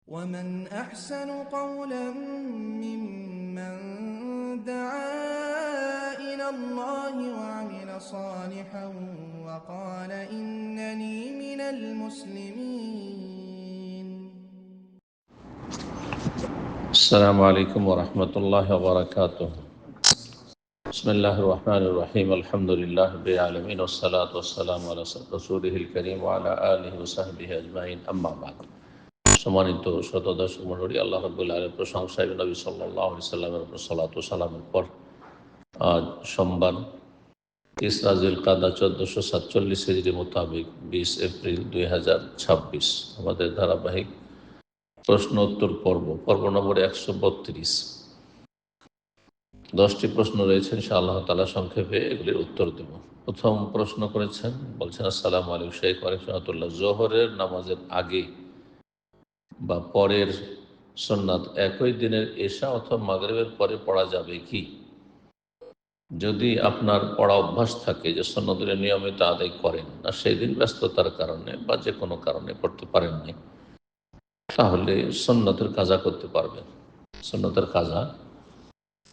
ومن أحسن قولا ممن دعا إلى الله وعمل صالحا وقال إنني من المسلمين. السلام عليكم ورحمة الله وبركاته. بسم الله الرحمن الرحيم. الحمد لله رب العالمين والصلاة والسلام على رسوله الكريم وعلى آله وصحبه أجمعين. أما بعد, সম্মানিত শ্রোতা দর্শক মণ্ডলী, আল্লাহ রাব্বুল আলামিনের প্রশংসা এবং নবী সাল্লাল্লাহু আলাইহি সাল্লামের উপর সালাত ও সালামের পর আজ সোমবার 30 রাজিল কাদা 1447 হিজরি মোতাবেক 20 এপ্রিল 2026 আমাদের ধারাবাহিক প্রশ্ন উত্তর পর্ব নম্বর 132। 10টি প্রশ্ন রয়েছে, ইনশাআল্লাহ তাআলা সংক্ষেপে এগুলির উত্তর দেব। প্রথম প্রশ্ন করেছেন, বলছেন আসসালামু আলাইকুম শেখ রাহমাতুল্লাহ, জোহরের নামাজের আগে বা পরের সুন্নাত একই দিনের এশা অথবা মাগরিবের পরে পড়া যাবে কি? যদি আপনার পড়া অভ্যাস থাকে যে সুন্নতের নিয়মিত আদায় করেন না, সেই দিন ব্যস্ততার কারণে বা যে কোনো কারণে পড়তে পারেননি, তাহলে সুন্নতের কাজা করতে পারবেন। সুন্নতের কাজা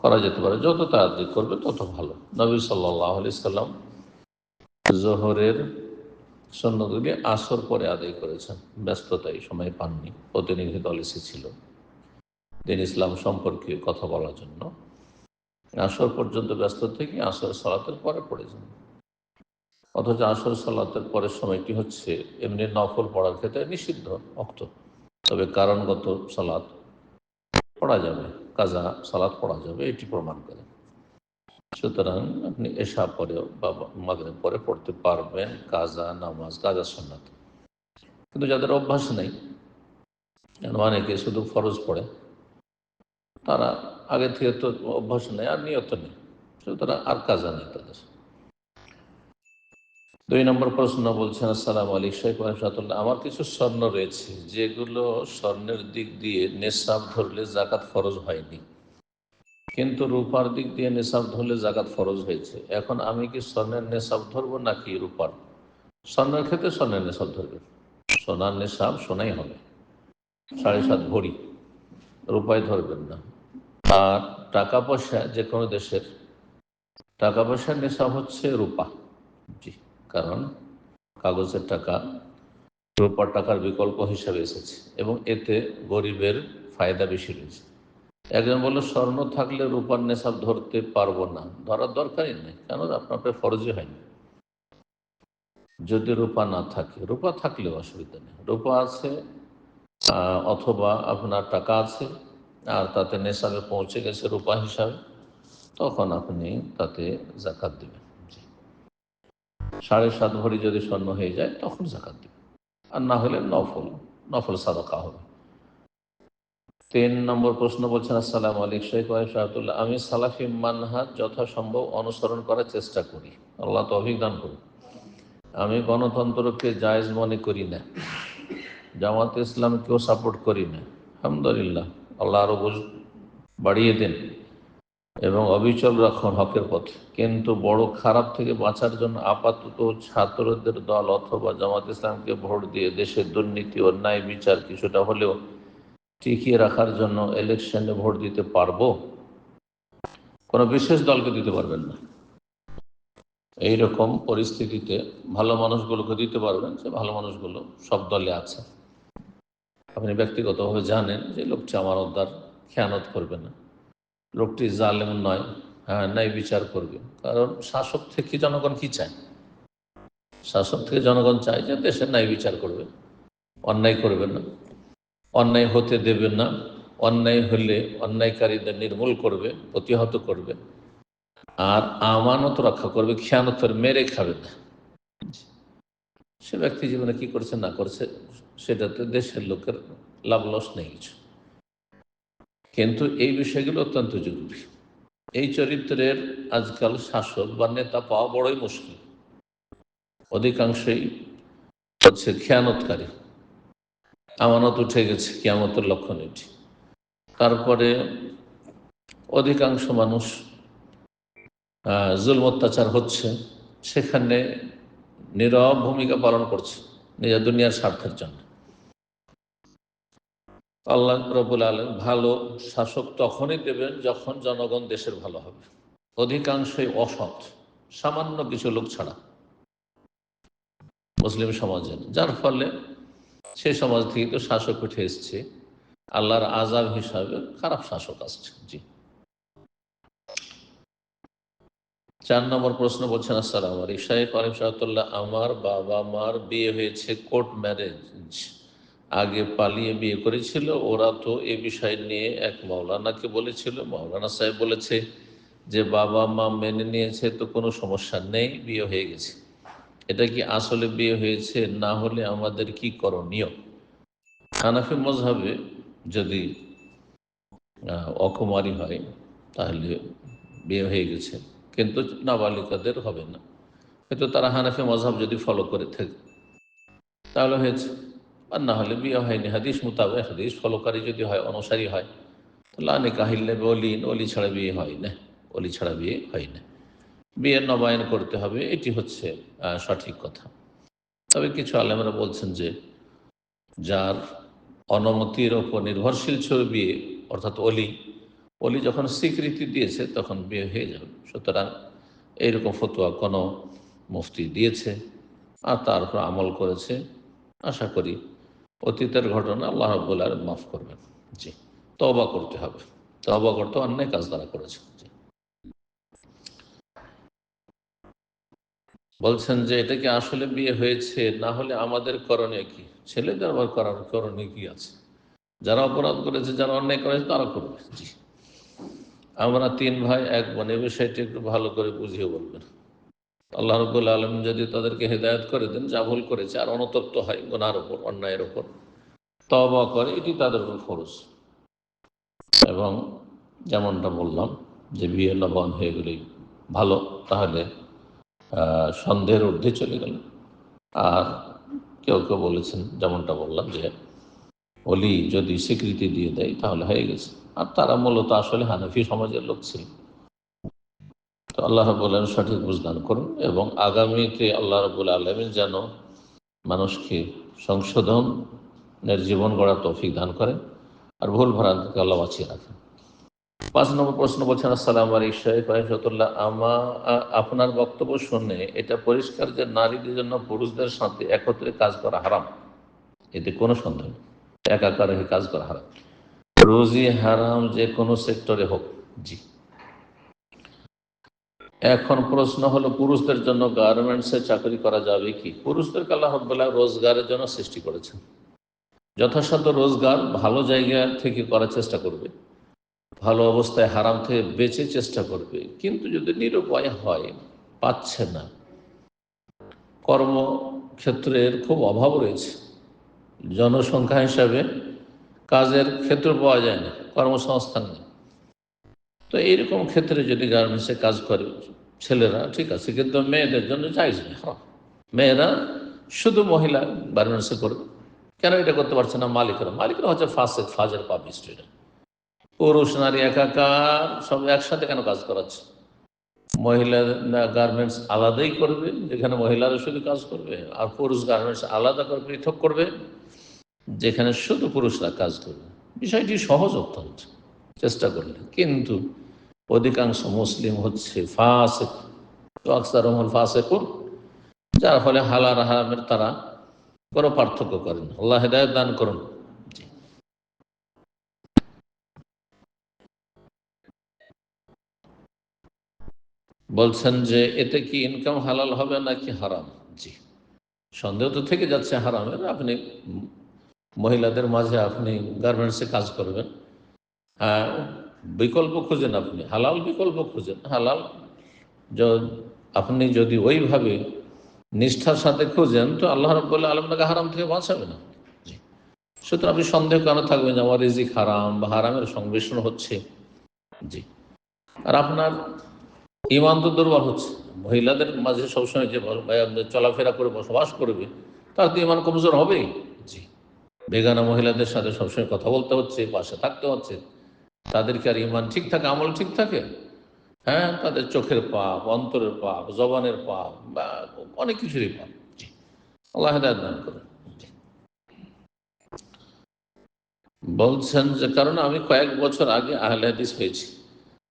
করা যেতে পারে, যত তাড়াতাড়ি করবে তত ভালো। নবী সাল্লাল্লাহু আলাইহি সাল্লাম জোহরের সুন্নতগুলি আসর পরে আদায় করেছেন, ব্যস্ততায় সময় পাননি। প্রতিনিধি দল এসেছিল দিন ইসলাম সম্পর্কে কথা বলার জন্য, আসর পর্যন্ত ব্যস্ত থেকে আসর সালাতের পরে পড়েছেন। অথচ আসর সালাতের পরের সময়টি হচ্ছে এমনি নফল পড়ার ক্ষেত্রে নিষিদ্ধ অক্ত, তবে কারণগত সালাত পড়া যাবে, কাজা সালাত পড়া যাবে, এটি প্রমাণ করে। সুতরাং আপনি এশা পরে বা মাগরিব পরে পড়তে পারবেন কাজা নামাজ, কাজা সুন্নাত। কিন্তু যাদের অভ্যাস নেই, অনেকে শুধু ফরজ পড়ে, তারা আগে থেকে তো অভ্যাস নেই আর নিয়ত নেই, সুতরাং আর কাজা নেই তাদের। 2 নম্বর প্রশ্ন বলছেন, আসসালামু আলাইকুম শেখ রাহমাতুল্লাহ, আমার কিছু স্বর্ণ রয়েছে যেগুলো স্বর্ণের দিক দিয়ে নেশাব ধরলে জাকাত ফরজ হয়নি, কিন্তু রূপার দিক দিয়ে নেশাব ধরলে জাকাত ফরজ হয়েছে। এখন আমি কি স্বর্ণের নেশাব ধরবো নাকি রূপার? স্বর্ণের ক্ষেত্রে স্বর্ণের নেশাব ধরবে, সোনার নেশাব সোনাই হবে, 7.5 ভরি, রূপায় ধরবেন না। আর টাকা পয়সা, যে কোনো দেশের টাকা পয়সার নেশাব হচ্ছে রূপা, জি, কারণ কাগজের টাকা রূপার টাকার বিকল্প হিসাবে এসেছে এবং এতে গরিবের ফায়দা বেশি রয়েছে। একজন বলল স্বর্ণ থাকলে রূপার নেশাব ধরতে পারবো না, ধরার দরকারই নেই, কেন আপনার ফরজই হয়নি। যদি রূপা না থাকে, রূপা থাকলেও অসুবিধা নেই, রূপা আছে অথবা আপনার টাকা আছে আর তাতে নেশাবে পৌঁছে গেছে রূপা হিসাবে, তখন আপনি তাতে জাকাত দেবেন। 7.5 ভরি যদি স্বর্ণ হয়ে যায় তখন জাকাত দেবেন, আর না হলে নফল সাদাকা হবে। 3 নম্বর প্রশ্ন বলছেন, আসসালামু আলাইকুম শেখ রাহমাতুল্লাহ, আমি সালাফি মানহাজ যথাসম্ভব অনুসরণ করার চেষ্টা করি, আল্লাহ তৌফিক দান করুন। আমি গণতন্ত্রকে জায়েজ মনে করি না, জামাত ইসলামকেও সাপোর্ট করি না। আলহামদুলিল্লাহ, আল্লাহ আরও বাড়িয়ে দেন এবং অবিচল রাখুন হকের পথে। কিন্তু বড় খারাপ থেকে বাঁচার জন্য আপাতত ছাত্রদের দল অথবা জামাত ইসলামকে ভোট দিয়ে দেশের দুর্নীতি, অন্যায়, বিচার কিছুটা হলেও টিকিয়ে রাখার জন্য ইলেকশনে ভোট দিতে পারবো, কোনো বিশেষ দলকে দিতে পারবেন না। এই রকম পরিস্থিতিতে ভালো মানুষগুলোকে দিতে পারবেন, যে ভালো মানুষগুলো সব দলে আছে। আপনি ব্যক্তিগতভাবে জানেন যে লোকটি আমার উদ্ধার খেয়ানত করবে না, লোকটি জালেম নয়, হ্যাঁ, ন্যায় বিচার করবে। কারণ শাসক থেকে জনগণ কি চায়? শাসক থেকে জনগণ চায় যে দেশের ন্যায় বিচার করবে, অন্যায় করবে না, অন্যায় হতে দেবে না, অন্যায় হলে অন্যায়কারীদের নির্মূল করবে, প্রতিহত করবে, আর আমানত রক্ষা করবে, খেয়ানত করে মেরে খাবে না। সে ব্যক্তি জীবনে কি করছে না করছে সেটাতে দেশের লোকের লাভ লস নেই কিছু, কিন্তু এই বিষয়গুলো অত্যন্ত জরুরি। এই চরিত্রের আজকাল শাসক বা নেতা পাওয়া বড়ই মুশকিল, অধিকাংশই হচ্ছে খেয়ানতকারী, আমানত উঠে গেছে, কিয়ামতের লক্ষণ এটি। তারপরে অধিকাংশ মানুষ জুলম অত্যাচার হচ্ছে, সেখানে নীরব ভূমিকা পালন করছে নিজের দুনিয়ার স্বার্থের জন্য। আল্লাহ রাব্বুল আলামিন ভালো শাসক তখনই দেবেন যখন জনগণ দেশের ভালো হবে। অধিকাংশই অসৎ, সামান্য কিছু লোক ছাড়া মুসলিম সমাজের, যার ফলে সেই সমাজ থেকে তো শাসক উঠে এসছে, আল্লাহর আযাব হিসাবে খারাপ শাসক আসছে। জি। 4 নম্বর প্রশ্ন বলছেন, আসসালামু আলাইকুম শাইখ আলিম সাহেবুল্লাহ, আমার বাবা মার বিয়ে হয়েছে কোর্ট ম্যারেজ, আগে পালিয়ে বিয়ে করেছিল। ওরা তো এ বিষয় নিয়ে এক মাওলানাকে বলেছিল, মাওলানা সাহেব বলেছে যে বাবা মা মেনে নিয়েছে তো কোনো সমস্যা নেই, বিয়ে হয়ে গেছে। এটা কি আসলে বিয়ে হয়েছে? না হলে আমাদের কি করণীয়? হানাফি মজহাবে যদি অকুমারী হয় তাহলে বিয়ে হয়ে গেছে, কিন্তু নাবালিকাদের হবে না। কিন্তু তারা হানাফি মজহাব যদি ফলো করে থাকে তাহলে হয়েছে, আর না হলে বিয়ে হয়নি। হাদিস মোতাবেক, হাদিস ফলোকারী যদি হয়, অনুসারী হয়, লা নিকাহিল্লা বিওলিন, অলি ছাড়া বিয়ে হয় না, অলি ছাড়া বিয়ে হয় না, বিয়ে নবায়ন করতে হবে, এটি হচ্ছে সঠিক কথা। তবে কিছু আলেমরা বলছেন যে যার অনুমতির ওপর নির্ভরশীল ছিল বিয়ে, অর্থাৎ অলি, অলি যখন স্বীকৃতি দিয়েছে তখন বিয়ে হয়ে যাবে। সুতরাং এইরকম ফতোয়া কোনো মুফতি দিয়েছে আর তার উপর আমল করেছে, আশা করি অতীতের ঘটনা আল্লাহ রাব্বুল আলামিন মাফ করবেন। জি। তওবা করতে হবে, তওবা করতে অন্যায় কাজ তারা করেছে। জি। বলছেন যে এটা কি আসলে বিয়ে হয়েছে? না হলে আমাদের করণীয় কি? ছেলেদের আবার করার করণীয় কি আছে? যারা অপরাধ করেছে, যারা অন্যায় করেছে তারা করবে। জি। আমরা 3 ভাই 1 বোন, এই বিষয়টি একটু ভালো করে বুঝিয়ে বলবেন। আল্লাহ রাব্বুল আলামিন যদি তাদেরকে হেদায়েত করে দেন, যা ভুল করেছে আর অনুতপ্ত হয় গুনার ওপর, অন্যায়ের ওপর, তওবা করে, এটি তাদের উপর ফরজ। এবং যেমনটা বললাম যে বিয়ে লবণ হয়ে গেলেই ভালো, তাহলে সন্দেহের ঊর্ধ্বে চলে গেল। আর কেউ কেউ বলেছেন, যেমনটা বললাম, যে অলি যদি স্বীকৃতি দিয়ে দেয় তাহলে হয়ে গেছে। আর তারা মূলত আসলে হানাফি সমাজের লোক ছিল। তো আল্লাহ রাব্বুল আলামিন সঠিক বুঝদান করুন এবং আগামীতে আল্লাহ রাব্বুল আলামিন যেন মানুষকে সংশোধনের জীবন গড়ার তৌফিক দান করেন আর ভুল ভ্রান্তিকে আল্লাহ বাঁচিয়ে রাখেন। 5 নম্বর প্রশ্ন বলছেন, আসসালামু আলাইকুম শাইখ রাহমাতুল্লাহ, আপনার বক্তব্য শুনে এটা পরিষ্কার যে নারীদের জন্য পুরুষদের সাথে একত্রে কাজ করা হারাম, এতে কোনো সন্দেহ নেই। একাকারে কাজ করা হারাম, রুজি হারাম, যে কোনো সেক্টরে হোক। জি। এখন প্রশ্ন হলো, পুরুষদের জন্য গার্মেন্টসে চাকরি করা যাবে কি? পুরুষদেরকে আল্লাহ রাব্বুল আলামিন রোজগারের জন্য সৃষ্টি করেছেন। যথাসাধ্য রোজগার ভালো জায়গা থেকে করার চেষ্টা করবে, ভালো অবস্থায় হারাম থেকে বেঁচে চেষ্টা করবে। কিন্তু যদি নিরুপায় হয়, পাচ্ছে না, কর্মক্ষেত্রের খুব অভাব রয়েছে, জনসংখ্যা হিসাবে কাজের ক্ষেত্র পাওয়া যায় না, কর্মসংস্থান নেই, তো এইরকম ক্ষেত্রে যদি গার্মেন্টসে কাজ করে ছেলেরা, ঠিক আছে, কিন্তু মেয়েদের জন্য জায়েজ নেই, হারাম। মেয়েরা শুধু মহিলা গার্মেন্টসে করবে। কেন এটা করতে পারছে না? মালিকরা, মালিকরা হচ্ছে ফাসেক, ফাজের, পাপিস্টরা। পুরুষ নারী একাকার সব একসাথে কেন কাজ করাচ্ছে? মহিলা গার্মেন্টস আলাদাই করবে, যেখানে মহিলারা শুধু কাজ করবে, আর পুরুষ গার্মেন্টস আলাদা করে পৃথক করবে, যেখানে শুধু পুরুষরা কাজ করবে। বিষয়টি সহজ অত্যন্ত, চেষ্টা করলে। কিন্তু অধিকাংশ মুসলিম হচ্ছে ফাসিক, আকসারুহুম ফাসিকুন, যার ফলে হালাল হারামের তারা কোনো পার্থক্য করেন। আল্লাহ হেদায়েত দান করুন। জি। বলছেন যে এতে কি ইনকাম হালাল হবে নাকি হারাম? জি, সন্দেহ তো থেকে যাচ্ছে হারামের। আপনি মহিলাদের মাঝে আপনি গার্মেন্টসে কাজ করবেন, হ্যাঁ, বিকল্প খুঁজেন, আপনি হালাল বিকল্প খুঁজেন। হালাল আপনি যদি ওইভাবে নিষ্ঠার সাথে খুঁজেন, তো আল্লাহ রাব্বুল আলামিন আপনাকে হারাম থেকে বাঁচাবে না। জি। সুতরাং আপনি সন্দেহ কেন থাকবেন যে আমার রিজিক হারাম বা হারামের সংমিশ্রণ হচ্ছে? জি। আর আপনার ইমান তো দুর্বল হচ্ছে। মহিলাদের মাঝে সবসময় যে চলাফেরা করে বসবাস করবে, তার তো ইমান কমজোর হবেই। জি। বেগানা মহিলাদের সাথে সবসময় কথা বলতে হচ্ছে, পাশে থাকতে হচ্ছে, তাদেরকে আর ইমান ঠিক থাকে, আমল ঠিক থাকে? হ্যাঁ, তাদের চোখের পাপ, অন্তরের পাপ, জবানের পাপ, বা অনেক কিছুরই পাপ। জি। আল্লাহ হেদায়েত দান করুন। জি। বলছেন যে কারণ আমি কয়েক বছর আগে আহলে হাদিস হয়েছি,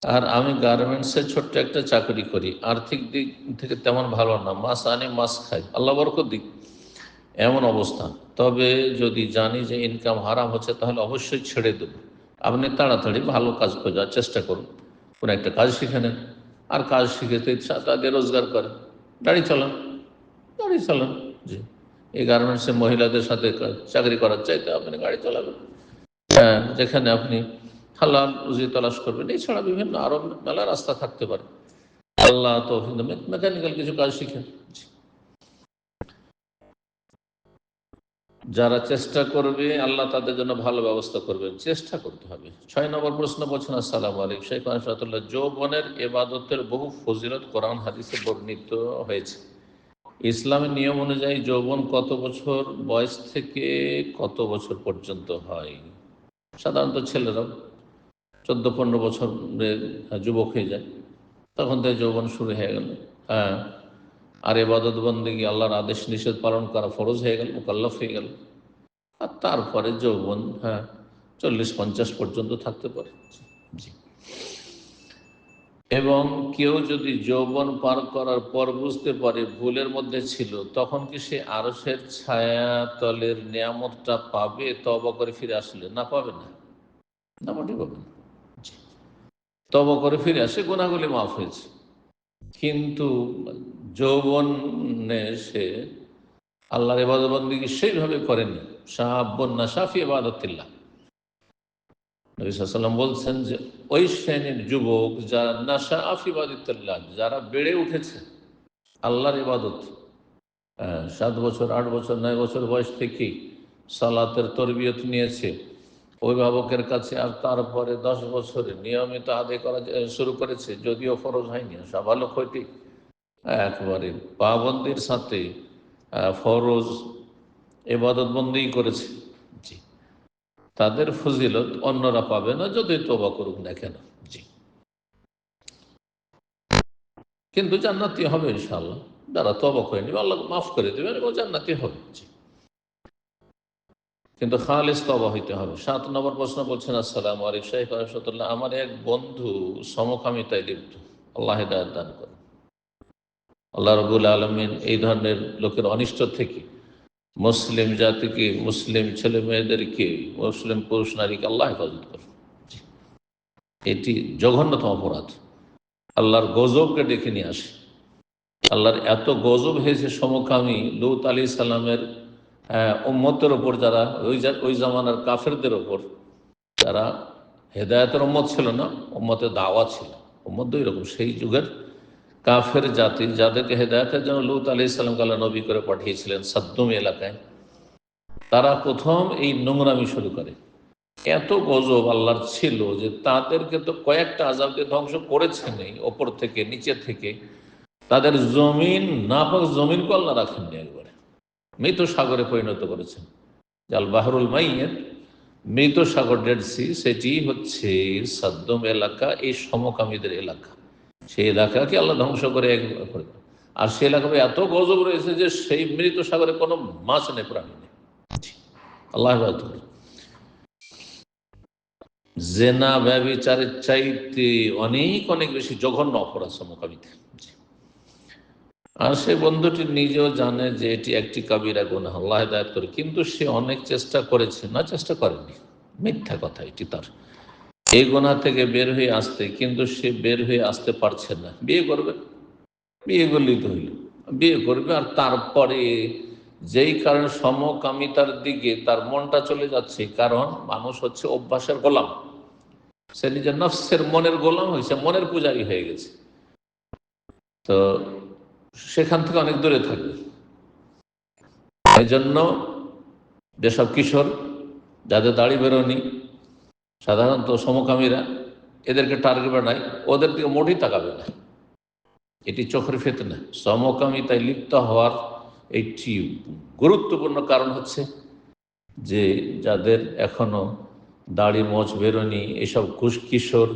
আর আমি গার্মেন্টসে ছোট্ট একটা চাকরি করি, আর্থিক দিক থেকে তেমন ভালো না, মাস আনি মাস খাই, আল্লাহ বরকত দিক, এমন অবস্থা। তবে যদি জানি যে ইনকাম হারাম হচ্ছে তাহলে অবশ্যই ছেড়ে দেব। আপনি তাড়াতাড়ি ভালো কাজ খোঁজার চেষ্টা করুন, কোনো একটা কাজ শিখে নেন, আর কাজ শিখে তাদের রোজগার করেন, গাড়ি চালান, গাড়ি চালান। জি, এই গার্মেন্টসে মহিলাদের সাথে চাকরি করার চাইতে আপনি গাড়ি চালাবেন, হ্যাঁ, যেখানে আপনি হালাল রুজি তালাশ করবেন। এছাড়া বিভিন্ন আরো মেলা রাস্তা থাকতে পারে। আল্লাহ তো মেকানিক্যাল কিছু কাজ শিখেন। যারা চেষ্টা করবে আল্লাহ তাদের জন্য ভালো ব্যবস্থা করবেন, চেষ্টা করতে হবে। 6 নম্বর প্রশ্ন বলছেন, আসসালামু আলাইকুম শেখ আশরাতুল্লাহ, যৌবনের এবাদতের বহু ফজিলত কোরআন হাদিসে বর্ণিত হয়েছে। ইসলামের নিয়ম অনুযায়ী যৌবন কত বছর বয়স থেকে কত বছর পর্যন্ত হয়? সাধারণত ছেলেরা 14-15 বছরের যুবক হয়ে যায়, তখন থেকে যৌবন শুরু হয়ে গেল। হ্যাঁ, আর এবাদত বন্দেগী আল্লাহর আদেশ নিষেধ পালন করা ফরজ হয়ে গেল, মুকাল্লাফ হয়ে গেল। আর তারপরে যৌবন, হ্যাঁ, 40-50 পর্যন্ত থাকতে পারে। জি। এবং কেউ যদি যৌবন পার করার পর বুঝতে পারে ভুলের মধ্যে ছিল, তখন কি সে আরশের ছায়া তলের নিয়ামতটা পাবে তওবা করে ফিরে আসলে? না, পাবে না, না, মোটেই পাবে না। জি। তওবা করে ফিরে আসে, গুনাহগুলি মাফ হয়েছে, কিন্তু যৌবনে সে আল্লাহর ইবাদত বন্দেগী সেইভাবে করেনি। শাআবুন নাশা ফি ইবাদাতিল্লাহ, নবী সাল্লাল্লাহু আলাইহি ওয়াসাল্লাম বলছেন যে ওই শ্রেণীর যুবক যারা নাশা ফি ইবাদাতিল্লাহ, যারা বেড়ে উঠেছে আল্লাহর ইবাদত, 7 বছর, 8 বছর, 9 বছর বয়স থেকেই সালাতের তরবিয়ত নিয়েছে অভিভাবকের কাছে, আর তারপরে 10 বছরে নিয়মিত আদায় করা শুরু করেছে, যদিও ফরজ হয়নি, সাবালক হইতে একবারে পাবন্দির সাথে ফরজ ইবাদত বন্দেগী করেছে। জি, তাদের ফজিলত অন্যরা পাবে না, যদি তওবা করুক না কেন। জি, কিন্তু জান্নাতি হবে ইনশাআল্লাহ। যারা তওবা করে নিবে আল্লাহ মাফ করে দেবেন এবং জান্নাতি হবে। জি, কিন্তু খালিস তওবা হইতে হবে। 7 নম্বর প্রশ্ন বলছেন, আসসালামু আলাইকুম শেখ রাহমাতুল্লাহ, আমার এক বন্ধু সমকামিতায় লিপ্ত, আল্লাহ হিদায়াত দান করেন। আল্লাহ রাব্বুল আলামিন এই ধরনের লোকের অনিষ্ট থেকে মুসলিম জাতিকে, মুসলিম ছেলে মেয়েদেরকে, মুসলিম পুরুষ নারীকে আল্লাহ হেফাজত করেন। এটি জঘন্যতম অপরাধ, আল্লাহর গজবকে ডেকে নিয়ে আসে। আল্লাহর এত গজব হয়েছে সমকামী লূত আলাইহিস সালামের উম্মতের ওপর, যারা ওই জামানার কাফেরদের ওপর, যারা হেদায়েতের উম্মত ছিল না, উম্মতের দাওয়াত ছিল। উম্মত দুই রকম, সেই যুগের কাফের জাতি যাদেরকে হেদায়েতের জন্য লূত আলাইহিস সালামকে আল্লাহ নবী করে পাঠিয়েছিলেন সাদ্দুম এলাকায়, তারা প্রথম এই নোংরামি শুরু করে। এত গজব আল্লাহর ছিল যে তাদেরকে তো কয়েকটা আযাব দিয়ে ধ্বংস করেছেন, এই ওপর থেকে নিচে থেকে। তাদের জমিন, নাপাক জমিনকে আল্লাহ রাখেননি, একবারে মৃত সাগরে পরিণত করেছেন। জাল বাহরুল মাইয়েত, মৃত সাগর, ডেড সি, সেটি হচ্ছে সাদ্দম এলাকা, এই সমকামীদের এলাকা। সেই এলাকাকে আল্লাহ ধ্বংস করে একবার। আর সেই এলাকায় এত গজব রয়েছে যে সেই মৃত সাগরে কোনো মাছ নেই, প্রাণী নেই। আল্লাহ জেনা ব্যভিচারের চাইতে অনেক অনেক বেশি জঘন্য অপরাধ সমকামিতা। আর সে বন্ধুটি নিজেও জানে যে এটি একটি কাবিরা গুনাহ, আল্লাহ হেদায়েত করে, কিন্তু সে অনেক চেষ্টা করেছে, না চেষ্টা করেনি, মিথ্যা কথা এটি তার, এই গুনাহ থেকে বের হয়ে আসতে, কিন্তু সে বের হয়ে আসতে পারছে না। বিয়ে করবে, বিয়ে করলেই তো হইল, বিয়ে করবে, আর তারপরে যেই কারণে সমকামিতার দিকে তার মনটা চলে যাচ্ছে, কারণ মানুষ হচ্ছে অভ্যাসের গোলাম, সে নিজের নফসের মনের গোলাম হয়েছে, মনের পূজারী হয়ে গেছে। তো সেখান থেকে অনেক দূরে থাকবে। এই জন্য যেসব কিশোর, যাদের দাড়ি বেরোনি, সাধারণত সমকামীরা এদেরকে টার্গেট বানায়, ওদের দিকে মোটেই তাকাবে না। এটি চোখের ফিতনা। সমকামিতায় লিপ্ত হওয়ার একটি গুরুত্বপূর্ণ কারণ হচ্ছে যে যাদের এখনো দাড়ি মোচ বেরোনি, এসব কিশোর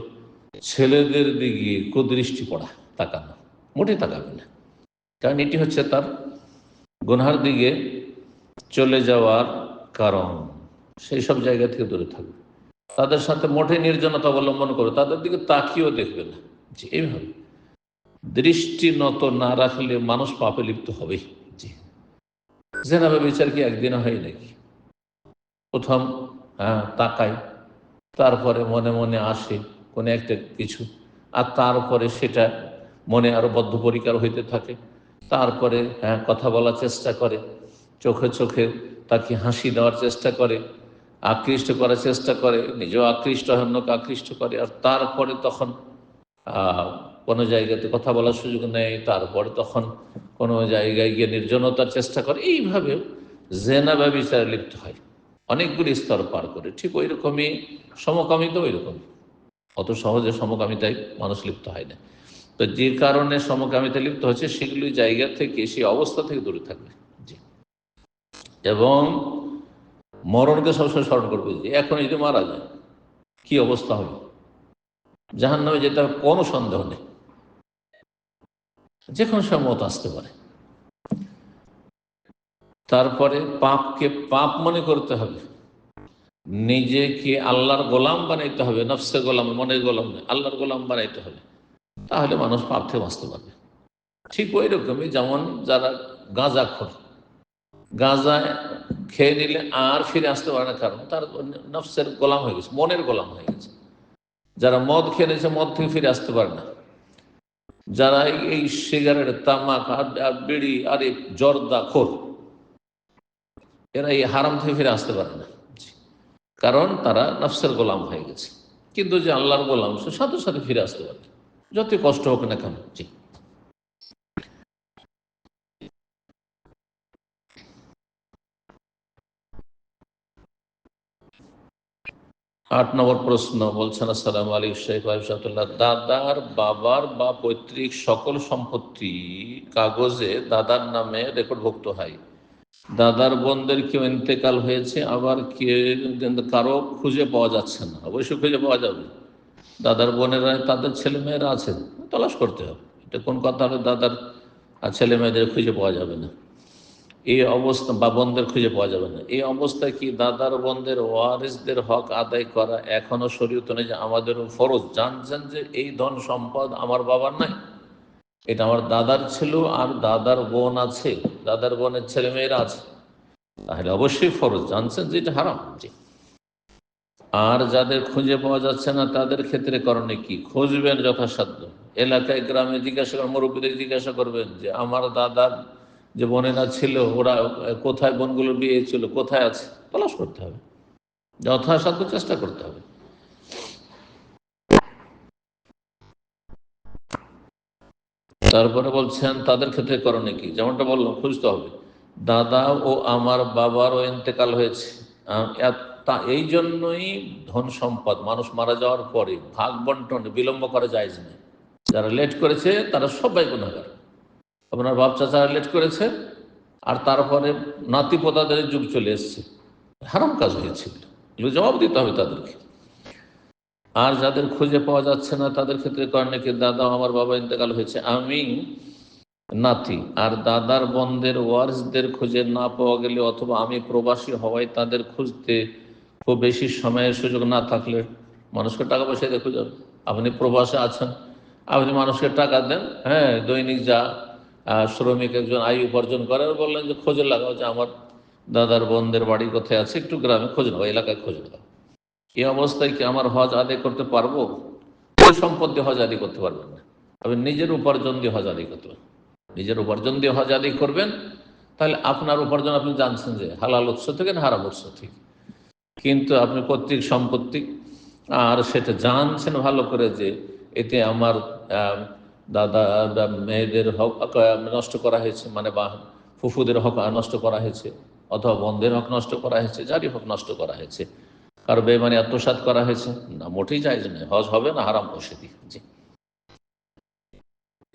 ছেলেদের দিকে কুদৃষ্টি পড়া, তাকানো, মোটেই তাকাবে না, কারণ এটি হচ্ছে তার গুনহার দিকে চলে যাওয়ার কারণ। সেই সব জায়গা থেকে দূরে থাকবে। তাদের সাথে মোটে নির্জনতা অবলম্বন করবে, তাদের দিকে তাকিয়েও দেখবে না। জি, এইভাবে দৃষ্টি নত না রাখলে মানুষ পাপে লিপ্ত হবে। জি, জেনা ব্যভিচার কি একদিনে হয় নাকি? প্রথম তাকায়, তারপরে মনে মনে আসে কোনো একটা কিছু, আর তারপরে সেটা মনে আরো বদ্ধপরিকর হইতে থাকে। তারপরে কথা বলার চেষ্টা করে, চোখে চোখে তাকে হাসি দেওয়ার চেষ্টা করে, আকৃষ্ট করার চেষ্টা করে, নিজেও আকৃষ্ট হয়, অন্যকে আকৃষ্ট করে। আর তারপরে তখন কোনো জায়গাতে কথা বলার সুযোগ নেয়, তারপরে তখন কোনো জায়গায় গিয়ে নির্জনতার চেষ্টা করে। এইভাবে জেনা ব্যভিচারে লিপ্ত হয়, অনেকগুলি স্তর পার করে। ঠিক ওই রকমই সমকামিতা, ওই রকম অত সহজে সমকামিতায় মানুষ লিপ্ত হয় না। তো যে কারণে সমকামিতা লিপ্ত হচ্ছে, সেগুলি জায়গা থেকে, সেই অবস্থা থেকে দূরে থাকবে। জি, এবং মরণকে সবসময় স্মরণ করবে যে এখন যদি মারা যায় কি অবস্থা হবে, জাহান্নামে যেতে হবে, কোনো সন্দেহ নেই, যে কোনো সময় মত আসতে পারে। তারপরে পাপকে পাপ মনে করতে হবে, নিজেকে আল্লাহর গোলাম বানাইতে হবে, নফসের গোলাম, মনের গোলাম নয়, আল্লাহর গোলাম বানাইতে হবে। তাহলে মানুষ পাপ থেকে বাঁচতে পারবে। ঠিক ওই রকমই যেমন যারা গাঁজাখোর, গাঁজা খেয়ে নিলে আর ফিরে আসতে পারে না, কারণ তার নফসের গোলাম হয়ে গেছে, মনের গোলাম হয়ে গেছে। যারা মদ খেয়ে নিয়েছে, মদ থেকে ফিরে আসতে পারে না। যারা এই সিগারেট, তামাক আর বিড়ি আর এই জর্দা খোর, এরা এই হারাম থেকে ফিরে আসতে পারে না, কারণ তারা নফসের গোলাম হয়ে গেছে। কিন্তু যে আল্লাহর গোলাম, সে সাথে সাথে ফিরে আসতে পারে, যত কষ্ট হোক না কেন। জি, 8 নম্বর প্রশ্ন বলছেন, আসসালামু আলাইকুম শেখ ওয়াহিবুল্লাহ, দাদার বাবার বা পৈতৃক সকল সম্পত্তি কাগজে দাদার নামে রেকর্ডভুক্ত হয়। দাদার বোনদের কেউ ইন্তেকাল হয়েছে, আবার কারো খুঁজে পাওয়া যাচ্ছে না। অবশ্যই খুঁজে পাওয়া যাবে। দাদার বোনেরা, তাদের ছেলে মেয়েরা আছে, তলাশ করতে হবে। এটা কোন কথা হবে দাদার ছেলে মেয়েদের খুঁজে পাওয়া যাবে না, এই অবস্থা, বা বোনদের খুঁজে পাওয়া যাবে না, এই অবস্থায় কি দাদার বোনদের ওয়ারিসদের হক আদায় করা এখনো শরীয়ত নেই, যে আমাদেরও ফরজ? জানছেন যে এই ধন সম্পদ আমার বাবার নাই, এটা আমার দাদার ছিল, আর দাদার বোন আছে, দাদার বোনের ছেলে মেয়েরা আছে, তাহলে অবশ্যই ফরজ। জানছেন যে এটা হারাম। জি, আর যাদের খুঁজে পাওয়া যাচ্ছে না, তাদের ক্ষেত্রে করণীয় কি? খুঁজবেন যথাসাধ্য, এলাকায় গ্রামে জিজ্ঞাসা করেন, মুরব্বীদের জিজ্ঞাসা করবেন যে আমার দাদার যে বোনেরা ছিল, ওরা কোথায়, বোনগুলো বিয়ে ছিল কোথায় আছে, তলাশ করতে হবে, যথাসাধ্য চেষ্টা করতে হবে। তারপরে বলছেন তাদের ক্ষেত্রে করণীয় কি? যেমনটা বললাম, খুঁজতে হবে। দাদা ও আমার বাবারও ইন্তেকাল হয়েছে, এই জন্যই ধন সম্পদ মানুষ মারা যাওয়ার পরে ভাগ বন্টন বিলম্ব করা যায় না। যারা লেট করেছে তারা সবাই গুনাহগার। আপনার বাপ চাচারা লেট করেছে, আর তারপরে নাতি পোতাদের যুগ চলে এসছে, হারাম কাজ হয়েছে, এগুলো জবাব দিতে হবে তাদেরকে। আর যাদের খুঁজে পাওয়া যাচ্ছে না, তাদের ক্ষেত্রে করণীয় কি? দাদা আমার বাবা ইন্তেকাল হয়েছে, আমি নাতি, আর দাদার বোনদের ওয়ারিসদের খুঁজে না পাওয়া গেলে, অথবা আমি প্রবাসী হওয়ায় তাদের খুঁজতে খুব বেশি সময়ের সুযোগ না থাকলে, মানুষকে টাকা পয়সা দিয়ে খুঁজে। আপনি প্রবাসে আছেন, আপনি মানুষকে টাকা দেন, দৈনিক যা শ্রমিক একজন আয় উপার্জন করে, বললেন যে খোঁজে লাগাও যে আমার দাদার বোনদের বাড়ি কোথায় আছে, একটু গ্রামে খোঁজ লাগাও, এলাকায় খোঁজ লাগাও। এই অবস্থায় কি আমার হজ আদায় করতে পারবো? ওই সম্পদ দিয়ে হজ আদায় করতে পারবেন না, আপনি নিজের উপার্জন দিয়ে হজ আদায় করতে পারবেন। নিজের উপার্জন দিয়ে হজ আদায় করবেন, তাহলে আপনার উপার্জন আপনি জানছেন যে হালাল উৎস থেকে না হারাম উৎস থেকে। কিন্তু আপনি পৈতৃক সম্পত্তি, আর সেটা জানছেন ভালো করে যে এতে আমার দাদা মেয়েদের হক নষ্ট করা হয়েছে, মানে বা ফুফুদের হক নষ্ট করা হয়েছে, অথবা বোনদের হক নষ্ট করা হয়েছে, যারই হক নষ্ট করা হয়েছে, কারো বেমানি আত্মসাৎ করা হয়েছে, না, মোটেই জায়েজ নয়, হজ হবে না, হারাম বসে দিয়ে। জি,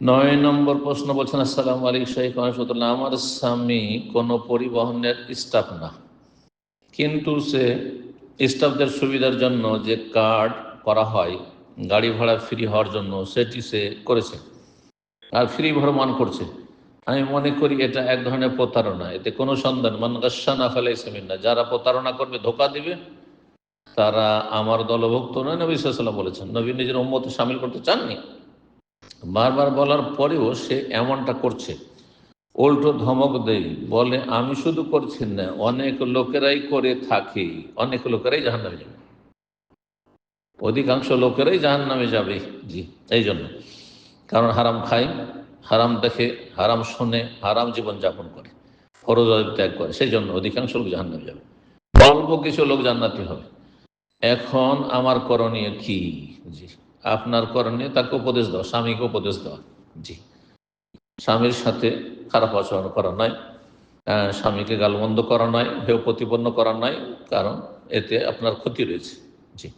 9 নম্বর প্রশ্ন বলছেন, আসসালামু আলাইকুম শেখ ওয়াহিবুল্লাহ, আমার স্বামী কোনো পরিবহনের স্টাফ না, কিন্তু সে স্টাফদের সুবিধার জন্য যে কার্ড করা হয় গাড়ি ভাড়া ফ্রি হওয়ার জন্য, সেটি সে করেছে আর ফ্রি ভ্রমণ করছে। আমি মনে করি এটা এক ধরনের প্রতারণা, এতে কোনো সন্দেহ মান গাশশানা ফালাইসা মিন্না, যারা প্রতারণা করবে, ধোঁকা দিবে, তারা আমার দলভুক্ত নয়। নবী সাল্লাল্লাহু আলাইহি ওয়াসাল্লাম বলেছেন, নবী নিজের উম্মত শামিল করতে চাননি, বারবার বলার পরেও সে এমনটা করছে। উল্টো ধমক দেই, বলে আমি শুধু করছি না, অনেক লোকেরাই করে থাকে, অনেক লোকেরাই জাহান্নামে যাবে, অধিকাংশ লোকেরাই জাহান্নামে যাবে। জি, এই জন্য, কারণ হারাম খায়, হারাম দেখে, হারাম শুনে, হারাম জীবনযাপন করে, ফরজ ওয়াজিব ত্যাগ করে, সেই জন্য অধিকাংশ লোক জাহান্নামে যাবে, অল্প কিছু লোক জান্নাতি হবে। এখন আমার করণীয় কি? জি, আপনার করণীয় তাকে উপদেশ দেওয়া, স্বামীকে উপদেশ দেওয়া। জি, স্বামীর সাথে খারাপ আচরণ করা নয়, স্বামীকে গালমন্দ করা নয়, হেয় প্রতিপন্ন করা নয়, কারণ এতে আপনার ক্ষতি রয়েছে। জি,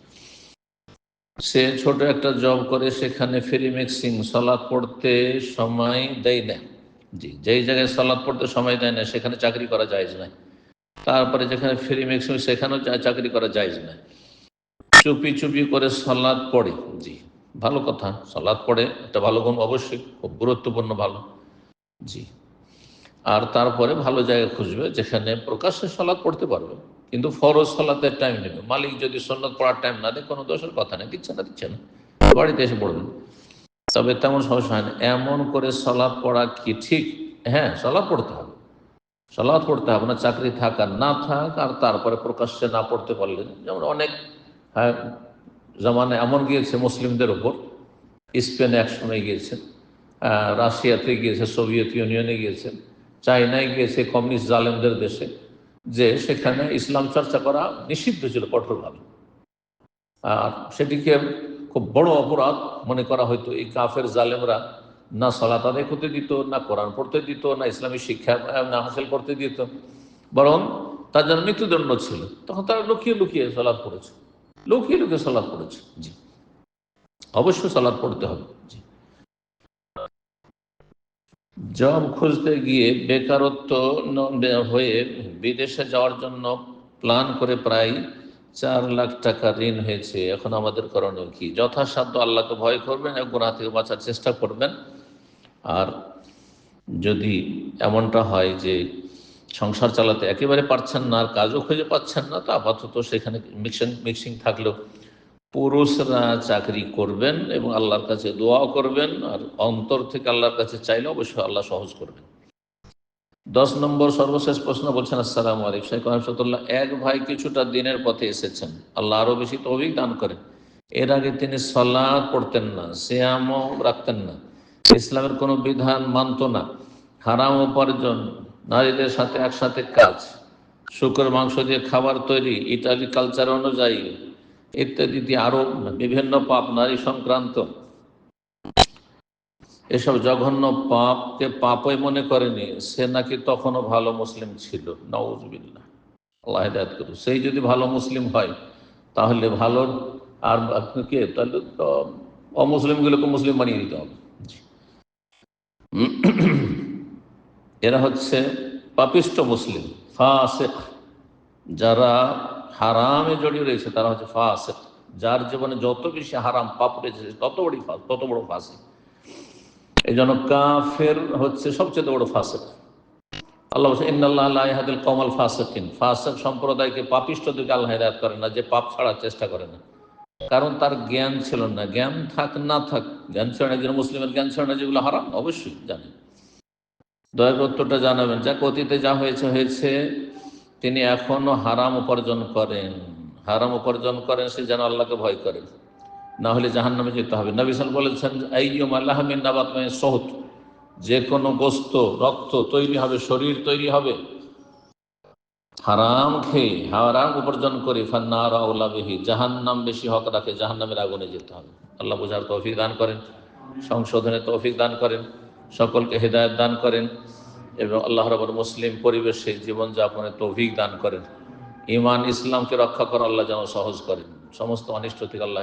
সে ছোট একটা জব করে, সেখানে ফ্রি মিক্সিং, সালাত পড়তে সময় দেয় না। জি, যেই জায়গায় সালাত পড়তে সময় দেয় না সেখানে চাকরি করা জায়েজ না। তারপরে যেখানে ফ্রি মিক্সিং সেখানেও চাকরি করা জায়েজ না। চুপি চুপি করে সালাত পড়ে, জি, ভালো কথা, সালাত পড়ে, এটা ভালো গুণ, অবশ্যই খুব গুরুত্বপূর্ণ, ভালো। জি, আর তারপরে ভালো জায়গা খুঁজবে যেখানে প্রকাশ্যে সালাত পড়তে পারবে, কিন্তু ফরজ সালাতের টাইম নেবে। মালিক যদি সুন্নাত পড়ার টাইম না দেয়, কোনো দোষের কথা নেই, দিচ্ছে না, বাড়িতে এসে পড়বেন। তবে তেমন সমস্যা হয় না। এমন করে সালাত পড়া কি ঠিক? হ্যাঁ, সালাত পড়তে হবে, সালাত পড়তে হবে না, চাকরি থাক আর না থাক। আর তারপরে প্রকাশ্যে না পড়তে পারলেন, যেমন অনেক জামানে এমন গিয়েছে মুসলিমদের ওপর, স্পেনে একসময় গিয়েছেন, রাশিয়াতে গিয়েছে, সোভিয়েত ইউনিয়নে গিয়েছে, চায়নায় গিয়েছে, কমিউনিস্ট জালেমদের দেশে, যে সেখানে ইসলাম চর্চা করা নিষিদ্ধ ছিল কঠোরভাবে। আর সেটিকে খুব বড় অপরাধ মনে করা হয়তো। এই কাফের জালেমরা না সালাত আদায় করতে দিত, না কোরআন পড়তে দিত, না ইসলামী শিক্ষা না হাসিল করতে দিত, বরং তার জন্য মৃত্যুদণ্ড ছিল। তখন তারা লুকিয়ে লুকিয়ে সালাত পড়েছে, লুকিয়ে লুকিয়ে সালাত পড়েছে। জি, অবশ্যই সালাত পড়তে হবে। জি, জব খুঁজতে গিয়ে বেকারত্ব হয়ে বিদেশে যাওয়ার জন্য প্ল্যান করে প্রায় 4 লাখ টাকা ঋণ হয়েছে। এখন আমাদের করণীয় কি? যথাসাধ্য আল্লাহকে ভয় করবেন এবং গুনাহ থেকে বাঁচার চেষ্টা করবেন। আর যদি এমনটা হয় যে সংসার চালাতে একেবারে পারছেন না, আর কাজও খুঁজে পাচ্ছেন না, তো আপাতত সেখানে মিক্সিং থাকলেও পুরুষরা চাকরি করবেন এবং আল্লাহর কাছে দোয়াও করবেন, আর অন্তর থেকে আল্লাহর কাছে চাইলে অবশ্যই আল্লাহ সহজ করবেন। 10 নম্বর সর্বশেষ প্রশ্ন বলছেন, আসসালামু আলাইকুম শেখ রহমতুল্লাহ, এক ভাই কিছুটা দিনের পথে এসেছেন, আল্লাহ আরও বেশি তৌফিক দান করেন। এর আগে তিনি সালাত পড়তেন না, সিয়ামও রাখতেন না, ইসলামের কোনো বিধান মানত না, হারাম উপার্জন, নারীদের সাথে একসাথে কাজ, শুকর মাংস দিয়ে খাবার তৈরি, ইটালি কালচার অনুযায়ী ইত্যাদি, আরও বিভিন্ন পাপ, নারী সংক্রান্ত, এসব জঘন্য পাপকে পাপই মনে করেনি, সে নাকি তখনও ভালো মুসলিম ছিল। নাউজুবিল্লাহ, আল্লাহ হিদায়াত করুন। সেই যদি ভালো মুসলিম হয়, তাহলে ভালো আর কে, তাহলে তো অমুসলিমগুলোকে মুসলিম বানিয়ে দিতে হবে। এরা হচ্ছে পাপিষ্ট মুসলিম, ফাসিক। যারা হারামে জড়িয়ে রয়েছে তারা হচ্ছে ফাসিক। যার জীবনে যত বেশি হারাম পাপ রয়েছে তত বড় ফাসিক। এই জন্য কাফের হচ্ছে সবচেয়ে বড় ফাসিক। আল্লাহ বলছেন, ইন্নাল্লাহ লা ইয়াহদিল কওমাল ফাসিকিন। ফাসিক সম্প্রদায়কে, পাপিষ্টদেরকে আল্লাহ হিদায়াত করেন না, যে পাপ ছাড়ার চেষ্টা করে না, কারণ তার জ্ঞান ছিল না। জ্ঞান থাক না থাক, জ্ঞান ছিল না, একজন মুসলিমের জ্ঞান ছিল না, যেগুলো হারাম অবশ্যই জানেন। দয়া করে উত্তরটা জানাবেন। যাক, অতীতে যা হয়েছে হয়েছে, তিনি এখনো হারাম উপার্জন করেন, সে যেন আল্লাহকে ভয় করেন, না হলে জাহান্নামে যেতে হবে। নবী সাল্লাল্লাহু আলাইহি ওয়াসাল্লাম বলেছেন, আইয়ুমা লাহমিন নাবাত মিন সুহুত, যে কোনো গোস্ত, রক্ত তৈরি হবে, শরীর তৈরি হবে হারাম খেয়ে, হারাম উপার্জন করে, ফান্নার আওলা বিহি, জাহান্নাম বেশি হক রাখে, জাহান্নামের আগুনে যেতে হবে। আল্লাহ বোঝার তৌফিক দান করেন, সংশোধনের তৌফিক দান করেন, সকলকে হেদায়েত দান করেন, এবং আল্লাহ রাব্বুল মুসলিম পরিবেশে জীবনযাপনের তৌফিক দান করেন। ঈমান ইসলামকে রক্ষা করা আল্লাহ যেন সহজ করেন, সমস্ত অনিষ্ট থেকে আল্লাহ